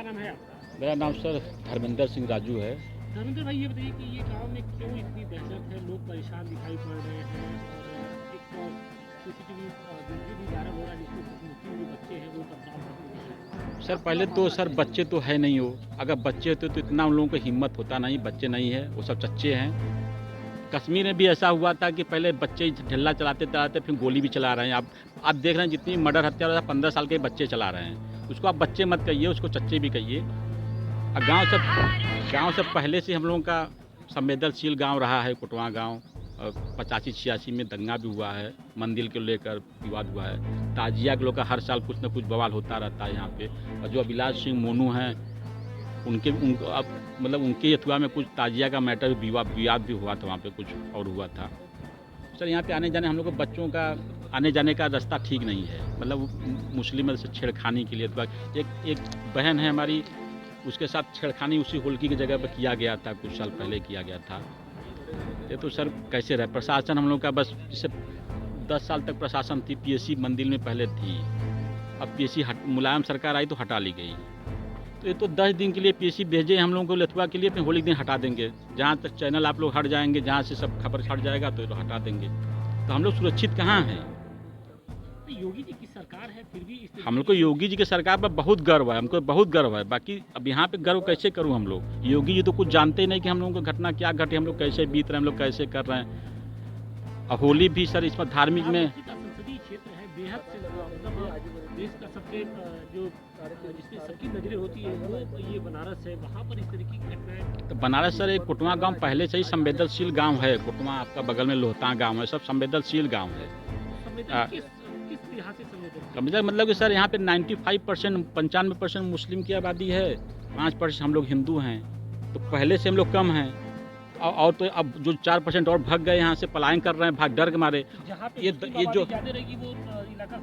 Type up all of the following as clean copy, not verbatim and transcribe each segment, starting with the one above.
नाम है आपका? मेरा नाम सर धर्मेंद्र सिंह राजू है। धर्मेंद्र भाई, ये बताइए कि ये गाँव में क्यों इतनी दहशत है? लोग परेशान दिखाई पड़ रहे हैं और एक सीसीटीवी वीडियो भी वायरल हो रहा है जिसमें कुछ मुस्लिम जो बच्चे हैं वो कत्ल करते हैं। सर पहले तो सर बच्चे तो है नहीं हो, अगर बच्चे होते तो इतना उन लोगों को हिम्मत होता नहीं, बच्चे नहीं है, वो सब चच्चे हैं। कश्मीर में भी ऐसा हुआ था कि पहले बच्चे ढिल्ला चलाते चलाते फिर गोली भी चला रहे हैं। आप देख रहे हैं जितनी मर्डर हत्या हो रहा है 15 साल के बच्चे चला रहे हैं। उसको आप बच्चे मत कहिए, उसको चच्चे भी कहिए। और गाँव से पहले से हम लोगों का संवेदनशील गांव रहा है कोटवा गांव। 85-86 में दंगा भी हुआ है, मंदिर को लेकर विवाद हुआ है। ताजिया के लोग का हर साल कुछ न कुछ बवाल होता रहता है यहाँ पे। और जो अभिलाष सिंह मोनू हैं उनको अब मतलब उनके अथवा में कुछ ताजिया का मैटर विवाद भी हुआ था, वहाँ पे कुछ और हुआ था। सर यहाँ पे आने जाने हम लोग को बच्चों का आने जाने का रास्ता ठीक नहीं है, मतलब मुस्लिम से छेड़खानी के लिए। अथवा एक बहन है हमारी, उसके साथ छेड़खानी उसी होलकी की जगह पर किया गया था, कुछ साल पहले किया गया था। ये तो सर कैसे रहे प्रशासन हम लोग का, बस जैसे 10 साल तक प्रशासन थी, पीएससी मंदिर में पहले थी। अब पीएससी मुलायम सरकार आई तो हटा ली गई। तो ये तो 10 दिन के लिए पीएससी भेजे हम लोगों को लथुआ के लिए, फिर होली दिन हटा देंगे। जहाँ तक चैनल आप लोग हट जाएंगे, जहाँ से सब खबर हट जाएगा तो हटा देंगे। तो हम लोग सुरक्षित कहाँ हैं? योगी जी की सरकार है, फिर भी इस हम लोग को योगी जी की सरकार पर बहुत गर्व है, हमको बहुत गर्व है। बाकी अब यहाँ पे गर्व कैसे करूँ हम लोग? योगी जी तो कुछ जानते ही नहीं कि हम लोगों को घटना क्या घटी, हम लोग कैसे बीत रहे हैं, हम लोग कैसे कर रहे हैं। और होली भी सर इसमें धार्मिक में संसदीय क्षेत्र है, बेहद से मतलब देश का सबसे जो जिसमें सबकी नजरें होती है वो ये बनारस है, वहाँ पर इस तरीके की घटनाएं। तो बनारस सर एक कोटवा गांव पहले से ही संवेदनशील गांव है। कोटवा आपका बगल में लोहता गांव है, सब संवेदनशील गांव है। किस लिहाज से संवेदनशील? मतलब कि सर यहाँ पे 95% 95% मुस्लिम की आबादी है, 5% हम लोग हिंदू हैं। तो पहले से हम लोग कम हैं। और तो अब जो 4% और भाग गए यहाँ से, पलायन कर रहे हैं भाग डर के मारे। ये जो रहेगी वो इलाका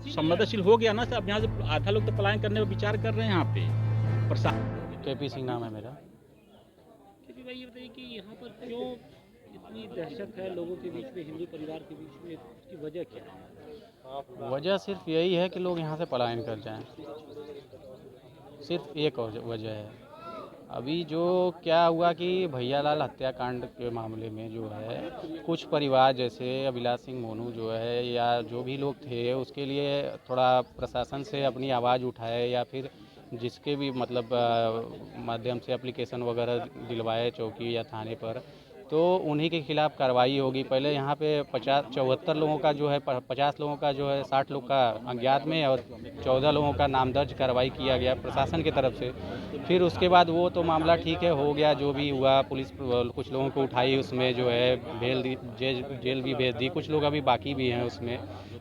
संवेदनशील हो गया ना सर। अब यहाँ से आधा लोग तो पलायन करने पर विचार कर रहे हैं यहाँ पे। प्रसाद केपी सिंह नाम है मेरा। केपी भाई, ये बताइए कि यहाँ पर क्यों इतनी दहशत है लोगों के बीच में, हिंदू परिवार के बीच में, इसकी वजह क्या है? वजह सिर्फ यही है कि लोग यहाँ से पलायन कर जाएं, सिर्फ एक वजह है। अभी जो क्या हुआ कि भैयालाल हत्याकांड के मामले में जो है कुछ परिवार जैसे अभिलाष सिंह मोनू जो है या जो भी लोग थे उसके लिए थोड़ा प्रशासन से अपनी आवाज़ उठाए या फिर जिसके भी मतलब माध्यम से एप्लीकेशन वगैरह दिलवाए चौकी या थाने पर, तो उन्हीं के खिलाफ कार्रवाई होगी। पहले यहाँ पे 74 लोगों का जो है 50 लोगों का जो है 60 लोग का अज्ञात में और 14 लोगों का नाम दर्ज कार्रवाई किया गया प्रशासन की तरफ से। फिर उसके बाद वो तो मामला ठीक है हो गया, जो भी हुआ पुलिस कुछ लोगों को उठाई, उसमें जो है भेज दी, जेल भी भेज दी। कुछ लोग अभी बाकी भी हैं उसमें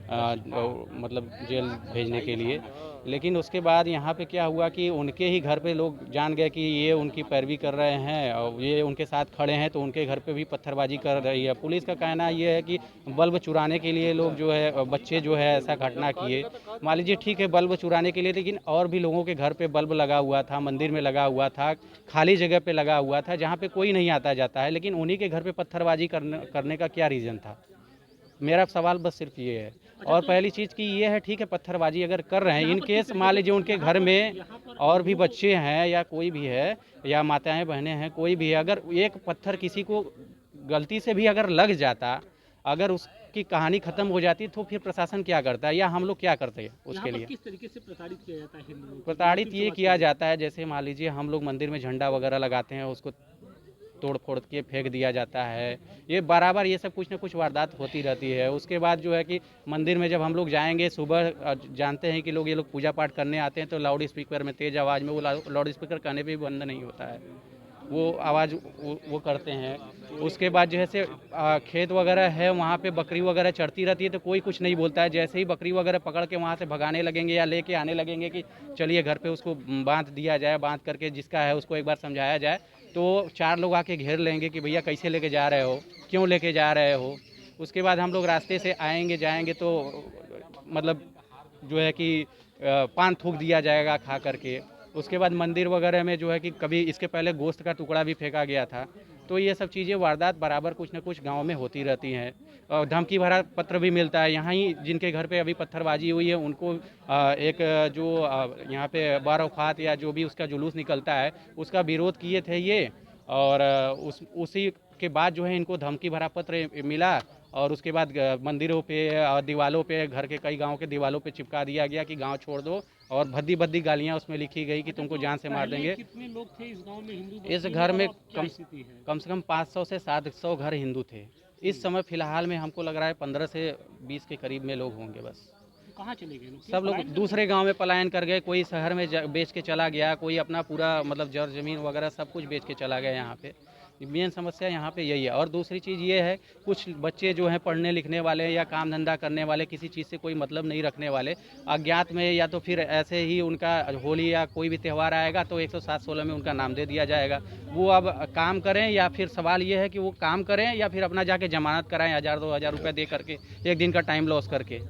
मतलब जेल भेजने के लिए। लेकिन उसके बाद यहाँ पे क्या हुआ कि उनके ही घर पे लोग जान गए कि ये उनकी पैरवी कर रहे हैं और ये उनके साथ खड़े हैं, तो उनके घर पे भी पत्थरबाजी कर रही है। पुलिस का कहना ये है कि बल्ब चुराने के लिए लोग जो है बच्चे जो है ऐसा घटना किए। मान लीजिए ठीक है बल्ब चुराने के लिए, लेकिन और भी लोगों के घर पे बल्ब लगा हुआ था, मंदिर में लगा हुआ था, खाली जगह पे लगा हुआ था जहाँ पे कोई नहीं आता जाता है, लेकिन उन्हीं के घर पे पत्थरबाजी करने का क्या रीज़न था? मेरा सवाल बस सिर्फ ये है। और पहली चीज़ की ये है, ठीक है पत्थरबाजी अगर कर रहे हैं, इन केस मान लीजिए उनके घर में और भी बच्चे हैं या कोई भी है या माताएं बहनें हैं, कोई भी है, अगर एक पत्थर किसी को गलती से भी अगर लग जाता, अगर उसकी कहानी ख़त्म हो जाती, तो फिर प्रशासन क्या करता है या हम लोग क्या करते हैं उसके लिए? किस तरीके से प्रताड़ित किया जाता है हिंदुओं को? प्रताड़ित ये किया जाता है, जैसे मान लीजिए हम लोग मंदिर में झंडा वगैरह लगाते हैं, उसको तोड़ फोड़ के फेंक दिया जाता है। ये बराबर ये सब कुछ ना कुछ वारदात होती रहती है। उसके बाद जो है कि मंदिर में जब हम लोग जाएंगे सुबह, जानते हैं कि लोग ये लोग पूजा पाठ करने आते हैं, तो लाउड स्पीकर में तेज़ आवाज़ में, वो लाउड स्पीकर कहने पे भी बंद नहीं होता है, वो आवाज़ वो करते हैं। उसके बाद जैसे खेत वगैरह है, वहाँ पे बकरी वगैरह चढ़ती रहती है, तो कोई कुछ नहीं बोलता है। जैसे ही बकरी वगैरह पकड़ के वहाँ से भगाने लगेंगे या लेके आने लगेंगे कि चलिए घर पे उसको बांध दिया जाए, बांध करके जिसका है उसको एक बार समझाया जाए, तो 4 लोग आके घेर लेंगे कि भैया कैसे लेके जा रहे हो, क्यों लेके जा रहे हो। उसके बाद हम लोग रास्ते से आएंगे जाएंगे तो मतलब जो है कि पान थूक दिया जाएगा खा करके। उसके बाद मंदिर वगैरह में जो है कि कभी इसके पहले गोश्त का टुकड़ा भी फेंका गया था, तो ये सब चीज़ें वारदात बराबर कुछ ना कुछ गांव में होती रहती हैं। और धमकी भरा पत्र भी मिलता है। यहाँ ही जिनके घर पे अभी पत्थरबाजी हुई है उनको एक जो यहाँ पे बारौखात या जो भी उसका जुलूस निकलता है उसका विरोध किए थे ये, और उसी के बाद जो है इनको धमकी भरा पत्र मिला, और उसके बाद मंदिरों पे और दीवालों पे, घर के कई गांवों के दीवालों पे चिपका दिया गया कि गांव छोड़ दो, और भद्दी भद्दी गालियां उसमें लिखी गई कि तुमको जान से मार देंगे। कितने लोग थे इस गांव में हिंदू? इस घर में क्या स्थिति है? कम से कम 500 से 700 घर हिंदू थे। इस समय फिलहाल में हमको लग रहा है 15 से 20 के करीब में लोग होंगे बस। कहाँ चले गए लोग? सब लोग दूसरे गांव में पलायन कर गए, कोई शहर में बेच के चला गया, कोई अपना पूरा मतलब जर जमीन वगैरह सब कुछ बेच के चला गया। यहाँ पे मेन समस्या यहाँ पे यही है। और दूसरी चीज़ ये है, कुछ बच्चे जो हैं पढ़ने लिखने वाले या काम धंधा करने वाले, किसी चीज़ से कोई मतलब नहीं रखने वाले, अज्ञात में या तो फिर ऐसे ही उनका होली या कोई भी त्यौहार आएगा तो 107-16 में उनका नाम दे दिया जाएगा। वो अब काम करें या फिर सवाल ये है कि वो काम करें या फिर अपना जाके जमानत कराएं 1000-2000 रुपये दे करके, एक दिन का टाइम लॉस करके।